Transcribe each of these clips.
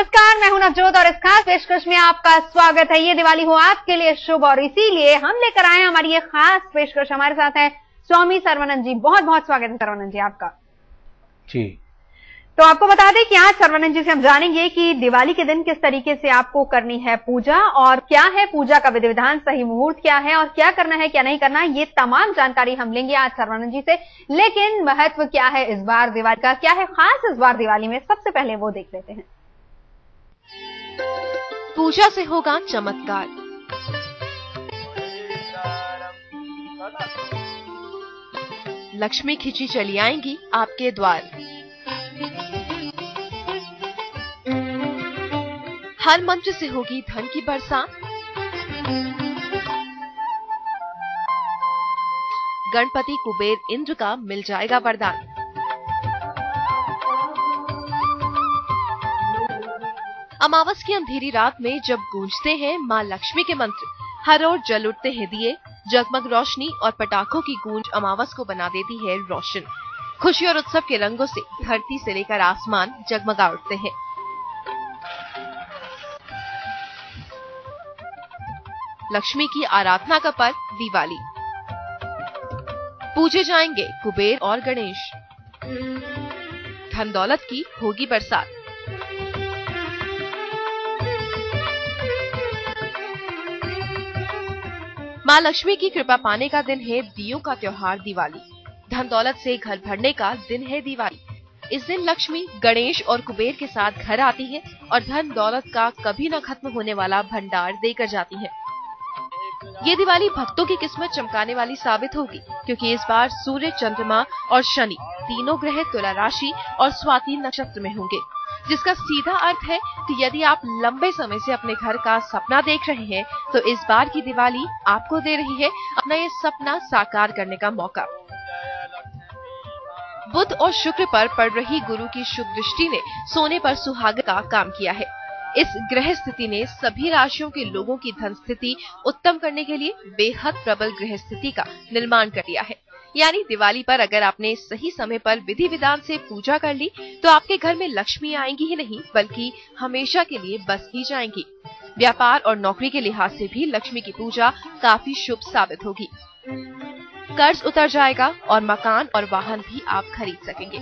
नमस्कार, मैं हूं नवजोत और इस खास पेशकश में आपका स्वागत है। ये दिवाली हो आपके लिए शुभ और इसीलिए हम लेकर आए हैं हमारी ये खास पेशकश। हमारे साथ है स्वामी सर्वानंद जी। बहुत बहुत स्वागत है सर्वानंद जी आपका। जी, तो आपको बता दें कि आज सर्वानंद जी से हम जानेंगे कि दिवाली के दिन किस तरीके से आपको करनी है पूजा और क्या है पूजा का विधि विधान, सही मुहूर्त क्या है और क्या करना है क्या नहीं करना है, ये तमाम जानकारी हम लेंगे आज सर्वानंद जी से। लेकिन महत्व क्या है इस बार दिवाली का, क्या है खास इस बार दिवाली में, सबसे पहले वो देख लेते हैं। पूजा से होगा चमत्कार। लक्ष्मी खिंची चली आएंगी आपके द्वार। हर मंत्र से होगी धन की बरसात। गणपति कुबेर इंद्र का मिल जाएगा वरदान। अमावस की अंधेरी रात में जब गूंजते हैं माँ लक्ष्मी के मंत्र, हर ओर जल उठते हैं दिए, जगमग रोशनी और पटाखों की गूंज अमावस को बना देती है रोशन। खुशी और उत्सव के रंगों से धरती से लेकर आसमान जगमगा उठते हैं। लक्ष्मी की आराधना का पर्व दिवाली। पूजे जाएंगे कुबेर और गणेश। धन दौलत की होगी बरसात। माँ लक्ष्मी की कृपा पाने का दिन है दियों का त्योहार दिवाली। धन दौलत से घर भरने का दिन है दिवाली। इस दिन लक्ष्मी गणेश और कुबेर के साथ घर आती है और धन दौलत का कभी न खत्म होने वाला भंडार देकर जाती है। ये दिवाली भक्तों की किस्मत चमकाने वाली साबित होगी, क्योंकि इस बार सूर्य, चंद्रमा और शनि तीनों ग्रह तुला राशि और स्वाति नक्षत्र में होंगे, जिसका सीधा अर्थ है कि यदि आप लंबे समय से अपने घर का सपना देख रहे हैं तो इस बार की दिवाली आपको दे रही है अपना ये सपना साकार करने का मौका। बुध और शुक्र पर पड़ रही गुरु की शुभ दृष्टि ने सोने पर सुहागा का काम किया है। इस ग्रह स्थिति ने सभी राशियों के लोगों की धन स्थिति उत्तम करने के लिए बेहद प्रबल ग्रह स्थिति का निर्माण कर दिया है। यानी दिवाली पर अगर आपने सही समय पर विधि विधान से पूजा कर ली तो आपके घर में लक्ष्मी आएंगी ही नहीं बल्कि हमेशा के लिए बस ही जाएंगी। व्यापार और नौकरी के लिहाज से भी लक्ष्मी की पूजा काफी शुभ साबित होगी। कर्ज उतर जाएगा और मकान और वाहन भी आप खरीद सकेंगे।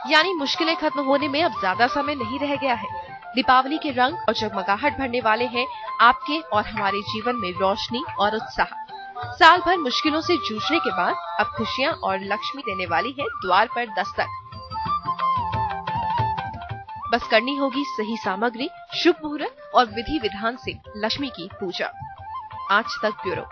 यानी मुश्किलें खत्म होने में अब ज्यादा समय नहीं रह गया है। दीपावली के रंग और जगमगाहट भरने वाले हैं आपके और हमारे जीवन में रोशनी और उत्साह। साल भर मुश्किलों से जूझने के बाद अब खुशियां और लक्ष्मी देने वाली है द्वार पर दस्तक। बस करनी होगी सही सामग्री, शुभ मुहूर्त और विधि विधान से लक्ष्मी की पूजा। आज तक ब्यूरो।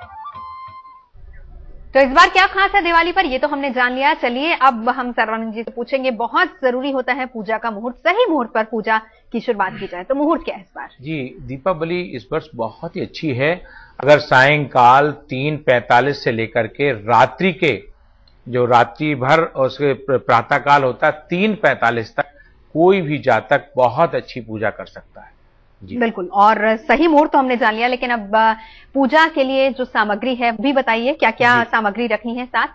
तो इस बार क्या खास है दिवाली पर, ये तो हमने जान लिया। चलिए अब हम सर्वानंद जी से पूछेंगे, बहुत जरूरी होता है पूजा का मुहूर्त, सही मुहूर्त पर पूजा की शुरुआत की जाए तो मुहूर्त क्या है इस बार? जी, दीपावली इस वर्ष बहुत ही अच्छी है। अगर सायंकाल 3:45 से लेकर के रात्रि के जो रात्रि भर और उसके प्रातःकाल होता है 3:45 तक कोई भी जातक बहुत अच्छी पूजा कर सकता है। जी बिल्कुल, और सही मुहूर्त तो हमने जान लिया, लेकिन अब पूजा के लिए जो सामग्री है भी बताइए, क्या क्या सामग्री रखनी है साथ?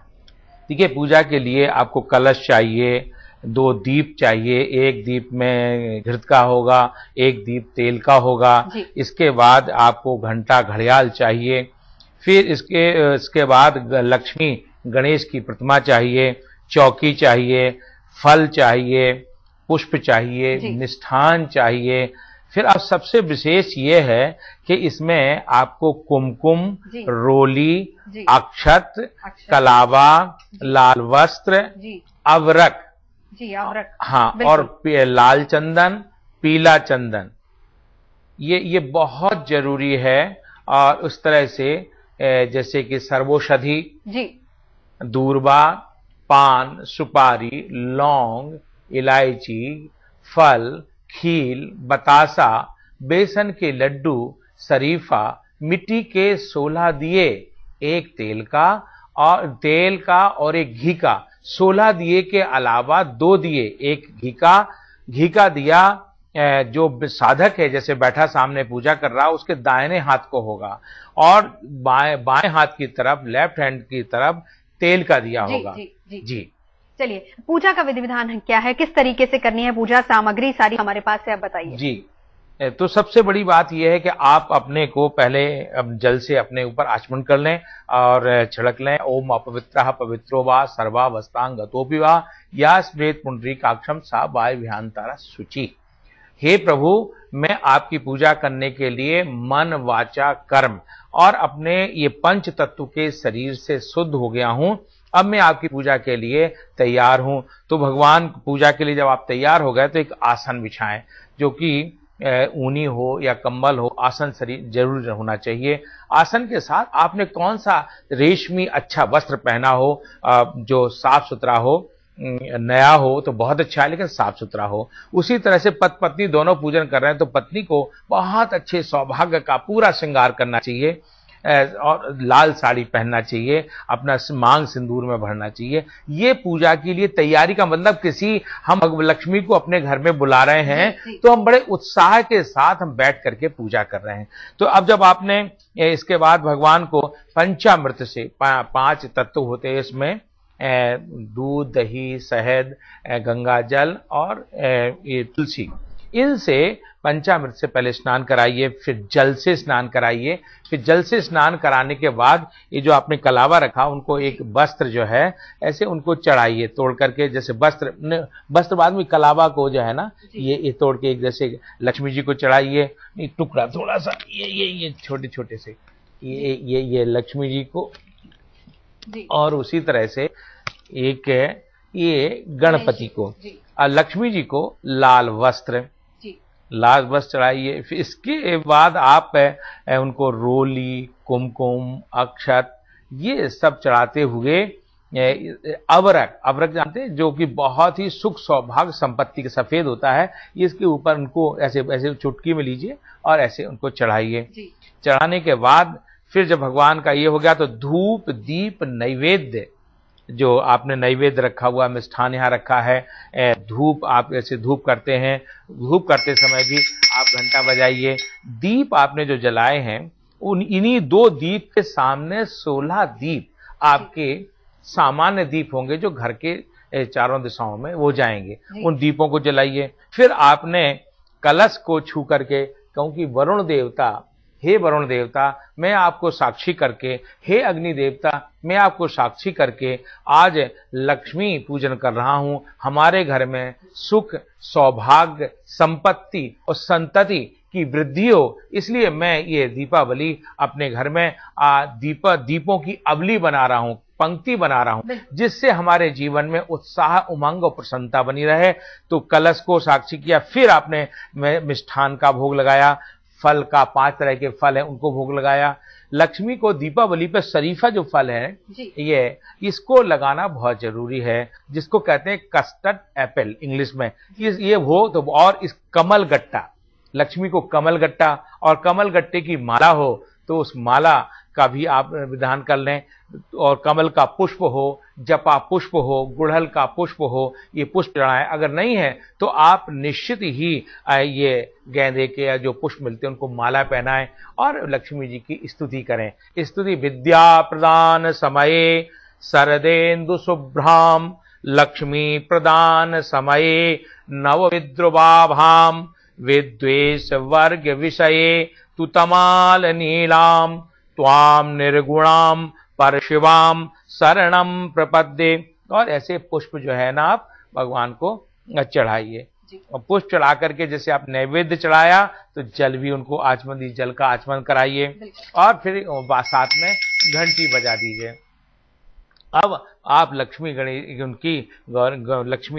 देखिए, पूजा के लिए आपको कलश चाहिए, 2 दीप चाहिए, एक दीप में घृत का होगा, एक दीप तेल का होगा। इसके बाद आपको घंटा घड़ियाल चाहिए। फिर इसके बाद लक्ष्मी गणेश की प्रतिमा चाहिए, चौकी चाहिए, फल चाहिए, पुष्प चाहिए, मिष्ठान चाहिए। फिर अब सबसे विशेष ये है कि इसमें आपको कुमकुम, रोली, अक्षत, कलावा, लाल वस्त्र, अवरक, हाँ, और लाल चंदन, पीला चंदन, ये बहुत जरूरी है। और उस तरह से जैसे कि सर्वौषधि, दूर्वा, पान, सुपारी, लौंग, इलायची, फल, खील, बतासा, बेसन के लड्डू, शरीफा, मिट्टी के 16 दिए, एक तेल का और एक घी का। 16 दिए के अलावा 2 दिए, एक घी का दिया जो साधक है जैसे बैठा सामने पूजा कर रहा उसके दाहिने हाथ को होगा और बाएं हाथ की तरफ, लेफ्ट हैंड की तरफ तेल का दिया होगा। जी चलिए, पूजा का विधि विधान क्या है, किस तरीके से करनी है पूजा, सामग्री सारी हमारे पास है, आप बताइए। जी, तो सबसे बड़ी बात यह है कि आप अपने को पहले जल से अपने ऊपर आचमन कर लें और छिड़क लें। ओम अपवित्रः पवित्रो वा सर्वावस्थांगतोऽपि वा या स्मृत पुंडरीकाक्षं सा वाय विहांतारा शुचि। हे प्रभु, मैं आपकी पूजा करने के लिए मन वाचा कर्म और अपने ये पंच तत्व के शरीर से शुद्ध हो गया हूं। अब मैं आपकी पूजा के लिए तैयार हूं। तो भगवान पूजा के लिए जब आप तैयार हो गए तो एक आसन बिछाएं, जो कि ऊनी हो या कंबल हो, आसन शरीर जरूर होना चाहिए। आसन के साथ आपने कौन सा रेशमी अच्छा वस्त्र पहना हो, जो साफ सुथरा हो, नया हो तो बहुत अच्छा है, लेकिन साफ सुथरा हो। उसी तरह से पति पत्नी दोनों पूजन कर रहे हैं तो पत्नी को बहुत अच्छे सौभाग्य का पूरा श्रृंगार करना चाहिए और लाल साड़ी पहनना चाहिए, अपना मांग सिंदूर में भरना चाहिए। ये पूजा के लिए तैयारी का मतलब, किसी हम लक्ष्मी को अपने घर में बुला रहे हैं तो हम बड़े उत्साह के साथ हम बैठ करके पूजा कर रहे हैं। तो अब जब आपने इसके बाद भगवान को पंचामृत से 5 तत्व होते हैं इसमें, दूध, दही, शहद, गंगा जल और ये तुलसी, इनसे पंचामृत से पहले स्नान कराइए, फिर जल से स्नान कराइए। फिर जल से स्नान कराने के बाद ये जो आपने कलावा रखा, उनको एक वस्त्र जो है ऐसे उनको चढ़ाइए तोड़ करके, जैसे वस्त्र बाद में कलावा को जो है ना ये तोड़ के एक जैसे लक्ष्मी जी को चढ़ाइए, टुकड़ा थोड़ा सा ये छोटे छोटे से ये लक्ष्मी जी को, और उसी तरह से एक ये गणपति को, और लक्ष्मी जी को लाल वस्त्र चढ़ाइए। फिर इसके बाद आप उनको रोली, कुमकुम, अक्षत ये सब चढ़ाते हुए अवरक जानते हैं, जो कि बहुत ही सुख सौभाग्य संपत्ति के सफेद होता है, इसके ऊपर उनको ऐसे ऐसे चुटकी में लीजिए और ऐसे उनको चढ़ाइए। चढ़ाने के बाद फिर जब भगवान का ये हो गया तो धूप, दीप, नैवेद्य, जो आपने नैवेद्य रखा हुआ, मिष्ठान यहाँ रखा है, धूप आप ऐसे धूप करते हैं, धूप करते समय भी आप घंटा बजाइए। दीप आपने जो जलाए हैं इन्हीं 2 दीप के सामने 16 दीप आपके सामान्य दीप होंगे जो घर के चारों दिशाओं में वो जाएंगे, उन दीपों को जलाइए। फिर आपने कलश को छू करके, क्योंकि वरुण देवता, हे वरुण देवता मैं आपको साक्षी करके, हे अग्नि देवता मैं आपको साक्षी करके आज लक्ष्मी पूजन कर रहा हूं। हमारे घर में सुख, सौभाग्य, संपत्ति और संतति की वृद्धि हो, इसलिए मैं ये दीपावली अपने घर में दीपों की अवली बना रहा हूं, पंक्ति बना रहा हूं, जिससे हमारे जीवन में उत्साह, उमंग और प्रसन्नता बनी रहे। तो कलश को साक्षी किया, फिर आपने मिष्ठान का भोग लगाया, फल का 5 तरह के फल हैं उनको भोग लगाया। लक्ष्मी को दीपावली पे शरीफा जो फल है ये, इसको लगाना बहुत जरूरी है, जिसको कहते हैं कस्टर्ड एप्पल इंग्लिश में, ये हो तो। और इस कमल गट्टा, लक्ष्मी को कमल गट्टा और कमल गट्टे की माला हो तो उस माला का भी आप विधान कर लें, और कमल का पुष्प हो, जपा पुष्प हो, गुड़हल का पुष्प हो, ये पुष्प चढ़ाएं। अगर नहीं है तो आप निश्चित ही ये गेंदे के जो पुष्प मिलते हैं उनको माला पहनाएं और लक्ष्मी जी की स्तुति करें। स्तुति विद्या प्रदान समये शरदेन्दु शुभ्राम, लक्ष्मी प्रदान समये नव विद्रुवाभाम, विद्वेष वर्ग विषये तु तमाल नीलाम, त्वाम निर्गुणाम परशिवाम शरणम प्रपद्ये। और ऐसे पुष्प जो है ना आप भगवान को चढ़ाइए। और पुष्प चढ़ा करके जैसे आप नैवेद्य चढ़ाया तो जल भी उनको आचमन दीजिए, जल का आचमन कराइए और फिर साथ में घंटी बजा दीजिए। अब आप लक्ष्मी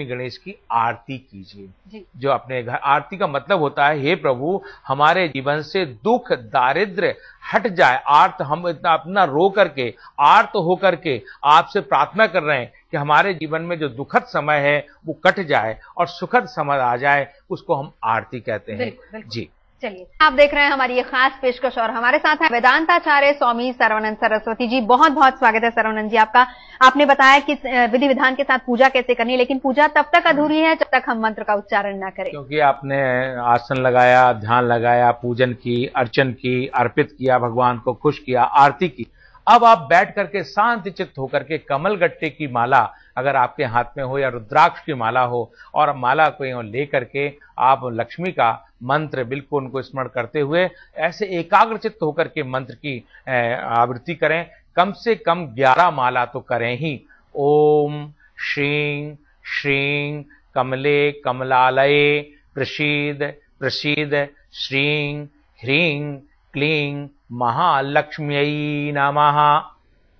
गणेश की आरती कीजिए, जो अपने घर। आरती का मतलब होता है, हे प्रभु हमारे जीवन से दुख दारिद्र्य हट जाए। आर्त हम इतना अपना रो करके, आर्त हो करके आपसे प्रार्थना कर रहे हैं कि हमारे जीवन में जो दुखद समय है वो कट जाए और सुखद समय आ जाए, उसको हम आरती कहते हैं। जी चलिए, आप देख रहे हैं हमारी ये खास पेशकश और हमारे साथ है वेदांताचार्य स्वामी सर्वानंद सरस्वती जी। बहुत बहुत स्वागत है सर्वानंद जी आपका। आपने बताया कि विधि विधान के साथ पूजा कैसे करनी है, लेकिन पूजा तब तक अधूरी है जब तक हम मंत्र का उच्चारण ना करें। क्योंकि आपने आसन लगाया, ध्यान लगाया, पूजन की, अर्चन की, अर्पित किया, भगवान को खुश किया, आरती की। अब आप बैठ करके शांति चित्त होकर के कमल गट्टे की माला अगर आपके हाथ में हो या रुद्राक्ष की माला हो और माला को ले करके आप लक्ष्मी का मंत्र बिल्कुल उनको स्मरण करते हुए ऐसे एकाग्रचित्त होकर के मंत्र की आवृत्ति करें। कम से कम 11 माला तो करें ही। ओम श्रीं श्रीं कमले कमलालये प्रसीद प्रसीद श्रीं ह्रीं क्लीं महालक्ष्म्यै नमः।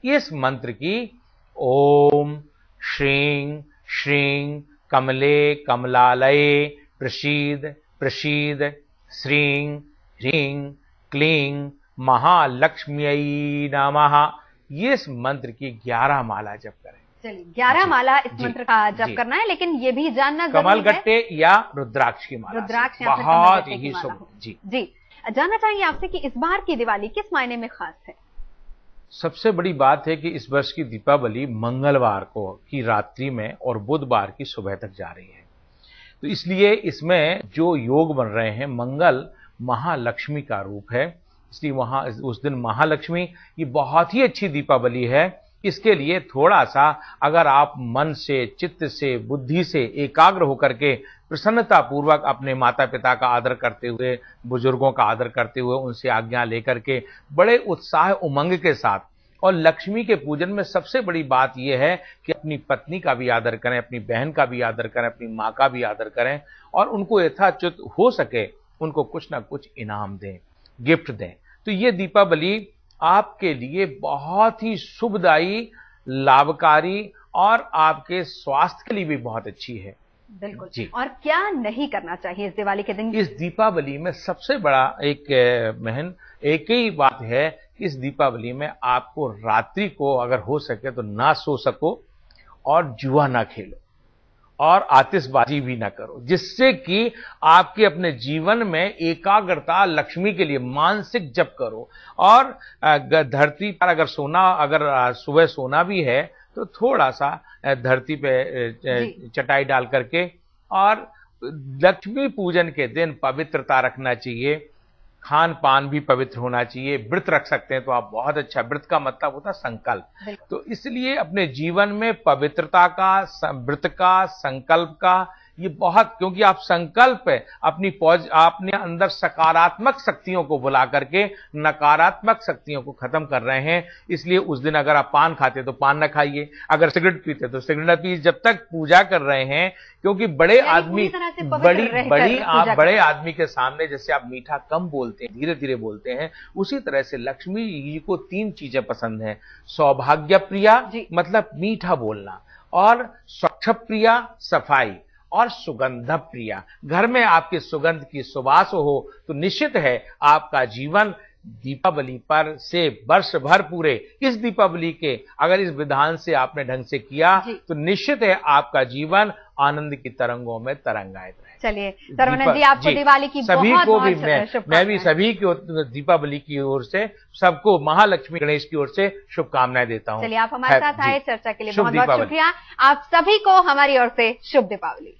इस मंत्र की ओम श्रीं श्रीं कमले कमलालये प्रसीद प्रसीद श्रीं ह्रीं क्लीं महालक्ष्म्यै नमः। इस मंत्र की 11 माला जप करें। चलिए 11 माला इस मंत्र का जप करना है, लेकिन ये भी जानना कमल गट्टे या रुद्राक्ष की माला, रुद्राक्ष बहुत ही शुभ। जी जी, जानना चाहेंगे आपसे कि इस बार की दिवाली किस मायने में खास है? सबसे बड़ी बात है कि इस वर्ष की दीपावली मंगलवार को की रात्रि में और बुधवार की सुबह तक जा रही है, तो इसलिए इसमें जो योग बन रहे हैं, मंगल महालक्ष्मी का रूप है, इसलिए वहां उस दिन महालक्ष्मी की बहुत ही अच्छी दीपावली है। इसके लिए थोड़ा सा अगर आप मन से, चित्त से, बुद्धि से एकाग्र होकर के प्रसन्नता पूर्वक अपने माता पिता का आदर करते हुए, बुजुर्गों का आदर करते हुए, उनसे आज्ञा लेकर के बड़े उत्साह उमंग के साथ, और लक्ष्मी के पूजन में सबसे बड़ी बात यह है कि अपनी पत्नी का भी आदर करें, अपनी बहन का भी आदर करें, अपनी माँ का भी आदर करें और उनको यथाचित हो सके उनको कुछ ना कुछ इनाम दें, गिफ्ट दें। तो ये दीपावली आपके लिए बहुत ही शुभदायी, लाभकारी और आपके स्वास्थ्य के लिए भी बहुत अच्छी है। बिल्कुल जी। और क्या नहीं करना चाहिए इस दिवाली के दिन? इस दीपावली में सबसे बड़ा एक ही बात है कि इस दीपावली में आपको रात्रि को अगर हो सके तो ना सो सको और जुआ ना खेलो और आतिशबाजी भी ना करो, जिससे कि आपके अपने जीवन में एकाग्रता, लक्ष्मी के लिए मानसिक जप करो। और धरती पर अगर सुबह सोना भी है तो थोड़ा सा धरती पे चटाई डाल करके, और लक्ष्मी पूजन के दिन पवित्रता रखना चाहिए, खान पान भी पवित्र होना चाहिए। व्रत रख सकते हैं तो आप बहुत अच्छा, व्रत का मतलब होता है संकल्प, तो इसलिए अपने जीवन में पवित्रता का, व्रत का, संकल्प का ये बहुत, क्योंकि आप संकल्प अपने अंदर सकारात्मक शक्तियों को बुला करके नकारात्मक शक्तियों को खत्म कर रहे हैं। इसलिए उस दिन अगर आप पान खाते तो पान न खाइए, अगर सिगरेट पीते तो सिगरेट न पीजिए जब तक पूजा कर रहे हैं, क्योंकि बड़े आदमी के सामने जैसे आप मीठा कम बोलते हैं, धीरे धीरे बोलते हैं, उसी तरह से लक्ष्मी जी को 3 चीजें पसंद है। सौभाग्य प्रिया मतलब मीठा बोलना, और स्वच्छ प्रिया सफाई, और सुगंध प्रिया। घर में आपके सुगंध की सुवास हो तो निश्चित है आपका जीवन दीपावली पर से वर्ष भर पूरे इस दीपावली के अगर इस विधान से आपने ढंग से किया तो निश्चित है आपका जीवन आनंद की तरंगों में तरंगायित रहे। चलिए सर्वनंद जी, आपको दिवाली की सभी बहुत को भी मैं भी सभी की दीपावली की ओर से सबको महालक्ष्मी गणेश की ओर से शुभकामनाएं देता हूं। चलिए, आप हमारे साथ आए चर्चा के लिए बहुत बहुत शुक्रिया। आप सभी को हमारी ओर से शुभ दीपावली।